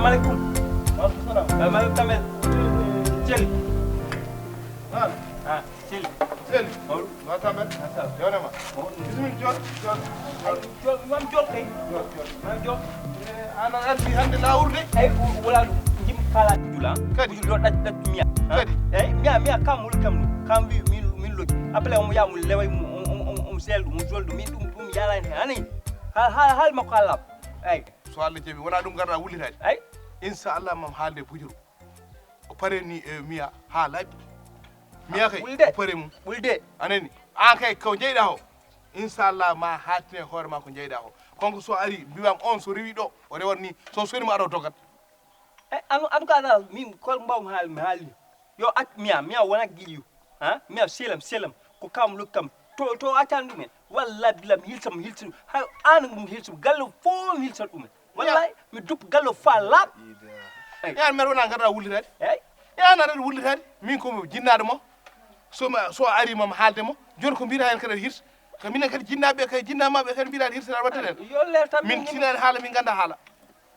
salaamaaleykum. waaleykum salaam. maa ngi tamit Thiel. ah Thiel. Thiel. waaw tamit. yow ne ma. bisimilah Dior. mam Dior kay. mam Dior. ana andi hande lawurde. ay wala jim kala jula. Kadi. Yo dat miya. Kadi. miya kam wi min loji. après on ya mu leway mu seldu mu joldu min dum yalani ani. hal makko Allah. ay so Allah jabi wona dum garda wullitade. ay inchallah mam haalde bujuru. o pare ni miya ha laabi. miya kay wulde. o pare mum. wulde. anani an kay ko jeyɗa o inchallah ma hatine hoore ma ko jeyɗa o konko so ari mbiwam on so rewi ɗo o rewat ni so sonima aɗa dogat. en ka dal min kol mbawmi haali yo ac miya wona guiƴu miya selam ko kam lukkam to accani ɗumen wallahi bilam hilsam hay an ɗum hilsum galle fof mi hilsat ɗumen wallahi mi duppa galle fa laaɓ yan mbeɗa wona garda wullitade eyyi yan aɗa wullitade min komi jinnaɗo mo so ari mama haalde mo joni ko mbira hen kadi hirsa ko minen kadi jinnaɓe kadi jinnamaɓe kadi mbiɗaɗe hirsaɗa wattanen yo leer tan min tinani haala min ganda haala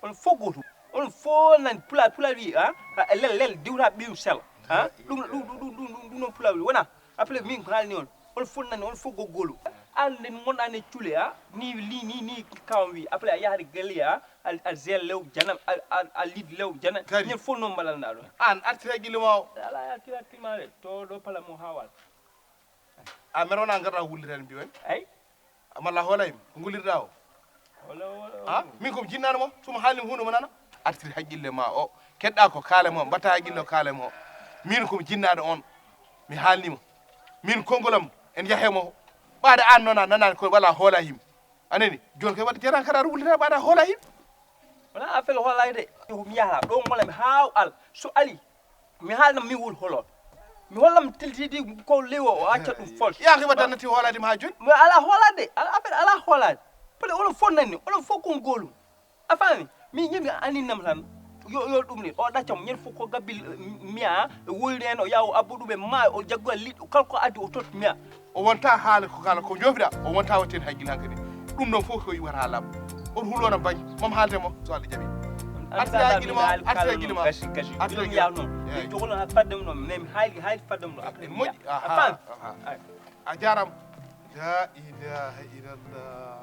on fof gotum on fof nani pula wi lel diwna ɓiiw sel ɗum noon pula wi wona après min ko haalni on fof nani on fof goggolu ande gonɗa ne cuule ni kawam wi après a yahade galle a gel lew janam a lid lew janam ñen fof noon mbaɗanɗa ɗon an artira guille ma o ala artira de to ɗo pala mo hawal a mbeɗa wona garda wullitade mbiwen ay malla hoolaymi ko gullirɗa o min komi jinnaɗo mo somo haalnima hunde mo nana artiri haqqille ma o keɗɗa ko kaale mo mbatta haqqille o kaale mo min komi jinnaɗo on mi haalnima min kongolam en yahemo ɓaade an noon a nanani ko wala hoola him anani joni kay waɗa jaran kada aɗa wullita ɓaada hoola him wona affaire hoolade mi yahala ɗo molami haw al so ali mi haalnam mi wol holon mi hollam teltidi ko lewo o acca ɗum fol yaake waddannati hooladema ha joni mi ala hoolade affaire ala hoolade peut être onon fof nanni onon fof kon golum a faami min ñami aninam tan yo ɗum ni o ɗaccam ñen fof ko gabbil miya woyni hen o yawo abbo ɗum e ma o jaggoya liɗɗo kala ko addi o tot miya o wonta haala ko kala ko jofiɗa o wonta wattede haqqille hankkadi ɗum noon fof ko yiwata laaɓa on huulona bañi mom haaldemo so Allah jaaɓi gasi ɗum yaw noon mi jogono ha faddem noon mais mi haali faddem noon après moƴƴi a jarama la ilaha illallah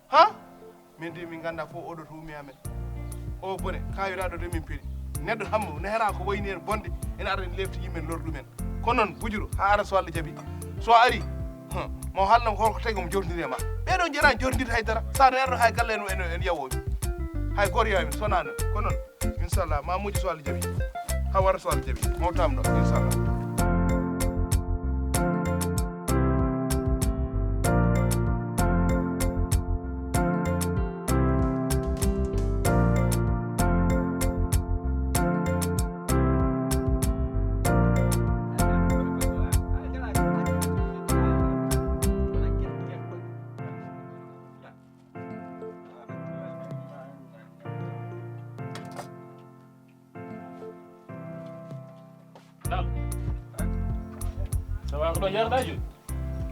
ha min de min ganda fof oɗo to umiya men o bone kawiraɗo de min peeɗi neɗɗo hammo nehera ko wayni hen bonde ene ara en lefti yimɓen lorɗu men kono noon bujuro ha ara so Allah jaaɓi so ari mo haalnam holko tagi omo jordiri e ma ɓeɗo jeerani jordirde haydara sa neɗɗo hay galle en yawoɓe hay goto yawmi sona noon kono noon inchallah ma muji so Allah jaaɓi ha wara so Allah jaaɓi mawtama ɗo inchallah ça va ko ɗo yarda joni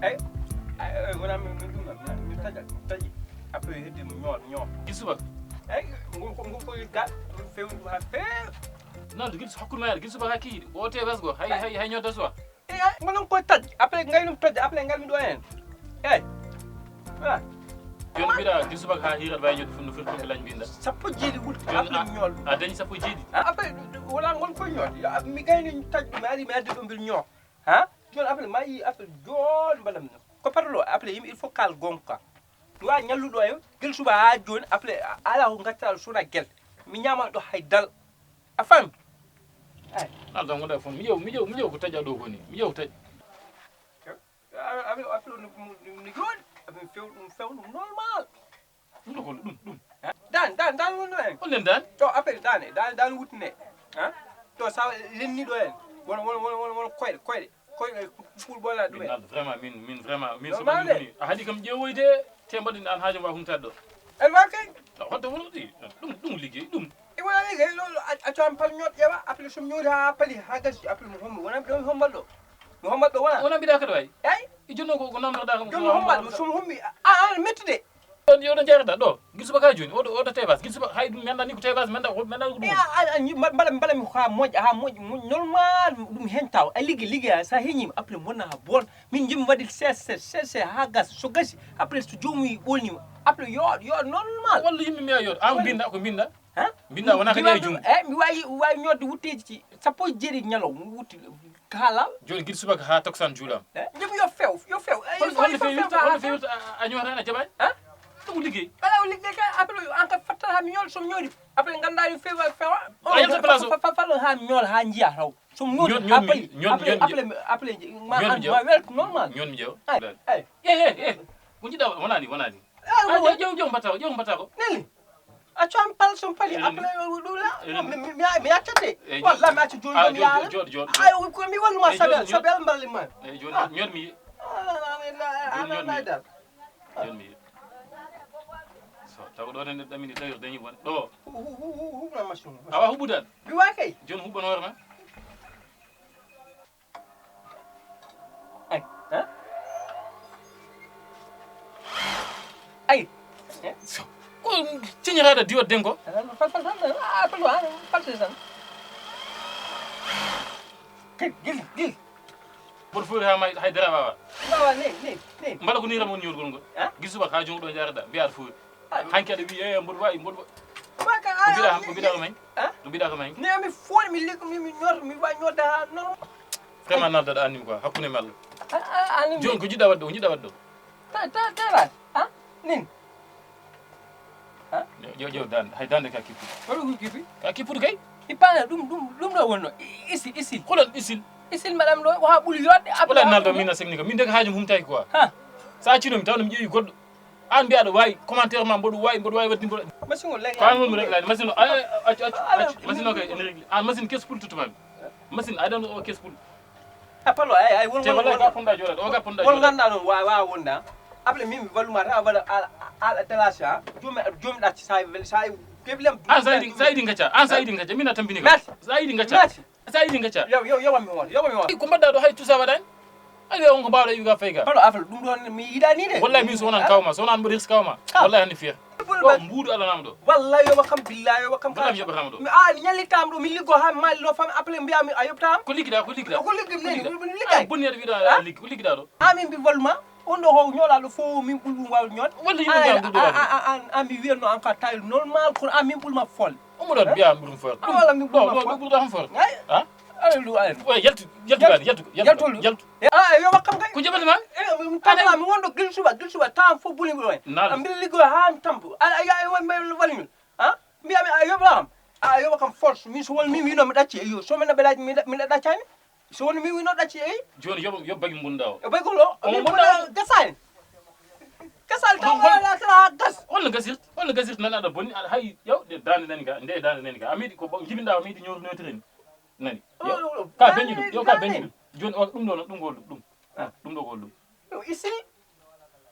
eyyi wona mi taƴi après heddi ñoo gisuba eyyi ngon koye ga fewni ɗum ha feewa naldo guiɗo hakkude ma yaade guiɗo subaka kiiɗi o te wasgo hay ñodda suwa gonon koye taƴi après gaynum tojde après garmi ɗo hen eyyi voilà joni mbiɗa guiɗo subaka ha hiirat wawi ñodde no foti ɗum lañ mbinɗa sappo jeeɗi wulti après mi ñool a dañi sappo jeeɗi après wona gon koye ñoode mi gayni taƴi ɗum mi ari mi addi ɗo mbiɗa ñoo joni après ma yi après joni mbaɗam ko patalo après yimɓe il faut kal gonka ɗum wawi ñalluɗo e guel suba ha joni après ala ko gattata sona guel mi ñama ɗo hay dal a fami eyi naldo gonɗa fon mi ƴew ko taƴa ɗo koni mi ƴew taƴi après no joni mi few ɗum normal ɗum ɗo ko ɗum dan wonno hen hollen dani to après dane wuttine to sa lenni ɗo hen won koyɗe ɓuur ɓolna ɗum naldo vraiment min so ɓanndi koni a haɗi kam ƴeewoyde te mbaɗin an haajo ma humtade ɗo en wa kay hodde wono ɗi ɗum liggey ɗum e wona liggey a cowan pal ñoot ƴeewa après somi ñooti ha paali ha gasi après mi hommi wona ɗo mi hombat ɗo wona mbiɗa kadi way eyi i jonno ko namdoɗa kam joni mi hombat somi hommi an metti de yo don jarata do gisuba ka joni odo tevas gisuba hay dum menda ni ko tevas menda dum mbala mi ha moƴƴi normal ɗum hen taw a liggi sa heñima après monna ha bon min jimi waɗi sese ha gas so gasi après so jomum ɓolnima après yo normal walla yimɓe mbiya yo an binda ko binda ha binda wona kadi e jungo mi wawi ñodde wutteji 17 ñalawma wutti kala joni guiɗo subaka ha toksan juulam jimi yo few holno fewi a ñootani a jaɓani ɗum liggey ala liggey ka après an ka fatta ha mi ñool somi ñoodi après ganda yo fewa a yalta place o fallo ha mi ñoola ha jiya taw somi ñoodi ha pali après ma welto normal ñon mi jeewa ay ko jiɗa wonani jew mbatta ko neli accu am pal somi pali après ɗula mi accate walla mi acca joni ɗon yaala jooɗo ay ko mi walluma sabel mballima eyyi joni ñon mi dal joni mi so taw ɗo nen ɗamini tawi dañi won ɗo huɓna machine awa huɓudan mi wawi kay joni huɓɓan hoore ma ay ko ciñataɗo diwat denko falte tan gil mboɗo footi ha may haydara wawa ne mbala ko ni ram woni ñorgol ngol gil subaka ha jongo ɗo jarata mbiya aɗa footi hanki aɗa wi mboɗo wawi ko mbiɗa ko may ne mi fooni mi liggo mi ñoto mi wawi ñodde ha non vraiment naldaɗa annimi quoi hakkude mi Allah joni ko jiɗɗa wadde o tara nin ƴew dande hay dande ka kippude waɗo ko kipi ka kippude kay ippana ɗum ɗo wonno isil holon isil madame ɗo ha ɓuuri yodde wala naldo min a segni ko min de ko haajum humtaki quoi sa accinomi tawno mi ƴeewi goɗɗo an mbiya aɗa wawi commentaire ma mboɗo wawi waddi mboɗo machine o ko an wonmi réglade machine o accu machine o kay ene régli an machine kes pul tuttumami machine aɗa o kes pul palo ay te wallay ka ponɗa joɗade o ka ponɗa won ganduɗa ɗon wawa wonda après min mi walluma ta waɗa ala télage ha jomum ɗacci sa keblem an sa yiɗi gacca min a tampini ko sa yiɗi gacca yowami won ko mbaɗɗa ɗo hay tusa waɗani ayi on ko mbawɗa yiga fay ga palo affaire ɗum ɗon mi yiɗani de wallahi min so wonan kawma so wonan mboɗo hirsi kawma wallahi hande fiya ɗo mbuuɗu alanama ɗo wallahi yoɓa kam billahi yoɓa kam wallahi mi yoɓatama ɗo mi ñallitama ɗo mi liggo ha mi maali ɗo fami après mbiyami a yoɓtama ko ligguiɗa ko liggay bonni aɗa wiɗa liggi ko ligguiɗa ɗo min mbi walluma on ɗo ho ñoolaɗo fof min ɓulɗum wawde ñoot walla yimɓe an mi wiyatno en cas tawi normal kono an min ɓulma folle omoɗon mbiya ɓurum fort walla min ɓulma ɓurɗa ham fort yaltu yoɓa kam kay ko jaɓatama tamla mi wonɗo gil suba temps fof ɓulimi ɗo hen mbiɗa liggoya ha tampo walimi mbiyami a yoɓɗakam a yoɓa kam force min so woni min wino mi ɗacci eyo so min ɓeɗaji miɗa ɗaccani so woni min wino ɗacci eyi joni yoɓ bagui mbunɗa o baygol o min mbuna gasani taw tara ha gas holno gasirta nani aɗa bonni aɗa hay yawde dande nani ka nde dande nani ka a meeɗi ko jibinɗa o meeɗi ñornotireni nani ka beñi ɗum ka beñi ɗum joni ɗum ɗo ɗum gol ɗum ɗo gol ɗum isil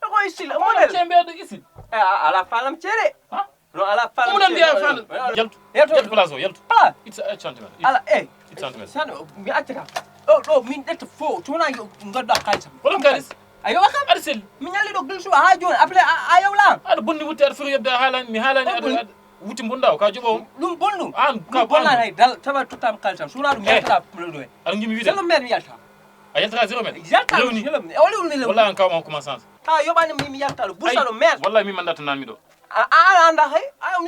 ko isil model cembeɗo isil ala falam ceere no ala falam ɗum ɗon mbiya fan yaltu place o yaltu it's a centimetre ala it's centimetre sano mi accata ɗo min ɗetta fo tona gadduɗa kalisam holon kalis a yowa kam aɗa selli mi ñalli ɗo gil suba ha joni après a yewlam aɗa bonni wutte aɗa foti yebde mi haalani aɗa wutti mbunɗa o ka joɓo o ɗum bonɗum an ka bonnani hay dal tawa tottama kalisam sona ɗum yaltata ɗo hen aɗa gimi wiide 0 métre mi yalta a yaltata 0 métre rewni wallahi an kawma hokkuma sens ta yoɓani mi yalta ɗo ɓurta ɗo métre wallahi min mandatta nanmi ɗo a anda hay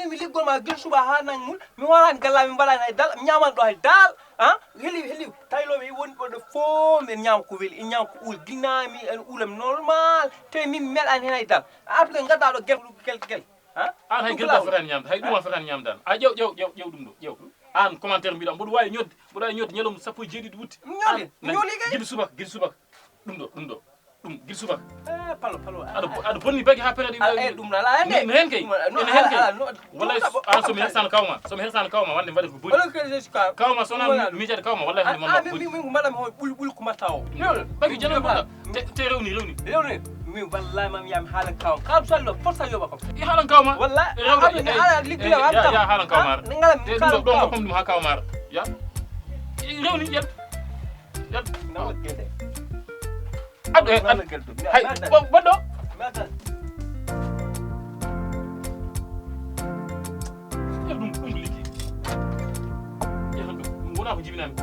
mi liggol ma gil suba ha nangmul mi warani galla mi mbaɗani hay dal mi ñamani ɗo hay dal heli taylomi woni ɗo fof min ñama ko weeli en ñama ko uul guinami en uulam normal tawi min meeɗani hen hay dal après gadda ɗo gel an hay guelɗa fotani ñamde hay ɗum a fotani ñamdano a ƴew ɗum ɗo ƴew an commentaire mbiɗa mboɗo wawi ñodde ñalawma 17 wutti mi ñooli kay guila subaka ɗum ɗo gil subaka palo aɗa bonni bagui ha pere ɗum nala ende ene hen kay wallahi an somi hersano kawma wande mbaɗa ko boni kawma sowona miijade kawma wallahi hande mamma min ko mbaɗami ho ɓuuli ko mbatta o bagui jano mbaɗa te rewni min wallahi mam yami haalan kawma kam sallo forsa yoɓa kam i haalan kawma wallahi ala ligguila ya haalan kawmara ngalam ɗum ɗo goppam ɗum ha kawmara ya rewni yaltu aɗo hay baɗɗo ɗum ko liggi ƴetta ɗum wona ko jibinami